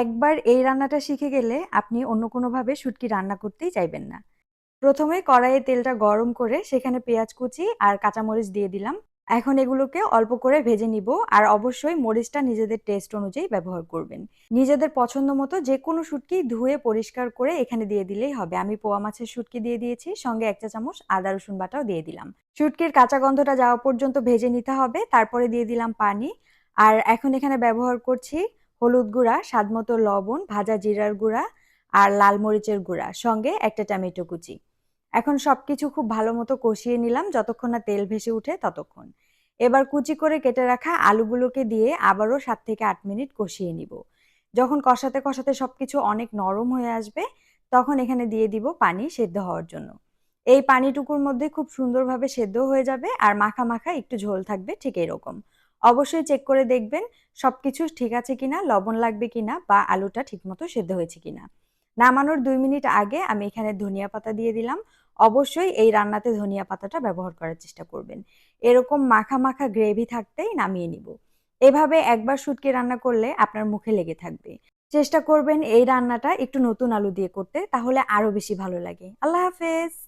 একবার এই রান্নাটা শিখে গেলে আপনি অন্য কোনোভাবে শুটকি রান্না করতেই চাইবেন না। প্রথমে কড়াইয়ে তেলটা গরম করে সেখানে পেঁয়াজ কুচি আর কাঁচামরিচ দিয়ে দিলাম। এখন এগুলোকে অল্প করে ভেজে নিব। আর অবশ্যই মরিচটা নিজেদের টেস্ট অনুযায়ী ব্যবহার করবেন। নিজেদের পছন্দ মতো যে কোনো শুটকি ধুয়ে পরিষ্কার করে এখানে দিয়ে দিলেই হবে। আমি পোয়া মাছের শুটকি দিয়ে দিয়েছি, সঙ্গে ১ চা চামচ আদা রসুন বাটাও দিয়ে দিলাম। শুটকির কাঁচা গন্ধটা যাওয়া পর্যন্ত ভেজে নিতে হবে, তারপরে দিয়ে দিলাম পানি। আর এখন এখানে ব্যবহার করছি হলুদ গুঁড়া, স্বাদমতো লবণ, ভাজা জিরার গুঁড়া আর লাল মরিচের গুঁড়া, সঙ্গে একটা টমেটো কুচি। এখন সবকিছু খুব ভালো মতো কষিয়ে নিলাম যতক্ষণ না তেল ভেসে উঠে ততক্ষণ। এবার কুচি করে কেটে রাখা আলুগুলোকে দিয়ে আবারও ৭ থেকে ৮ মিনিট কষিয়ে নিব। যখন কষাতে কষাতে সবকিছু অনেক নরম হয়ে আসবে, তখন এখানে দিয়ে দিব পানি সেদ্ধ হওয়ার জন্য। এই পানিটুকুর মধ্যে খুব সুন্দরভাবে সেদ্ধ হয়ে যাবে আর মাখা মাখা একটু ঝোল থাকবে, ঠিক এরকম। অবশ্যই চেক করে দেখবেন সবকিছু ঠিক আছে কিনা, লবণ লাগবে কিনা বা আলুটা ঠিকমতো সেদ্ধ হয়েছে কিনা। নামানোর ২ মিনিট আগে আমি এখানে ধনিয়া পাতা দিয়ে দিলাম। অবশ্যই এই রান্নাতে ধনিয়া পাতাটা ব্যবহার করার চেষ্টা করবেন। এরকম মাখা মাখা গ্রেভি থাকতেই নামিয়ে নিব। এভাবে একবার শুটকি রান্না করলে আপনার মুখে লেগে থাকবে। চেষ্টা করবেন এই রান্নাটা একটু নতুন আলু দিয়ে করতে, তাহলে আরো বেশি ভালো লাগে। আল্লাহ হাফেজ।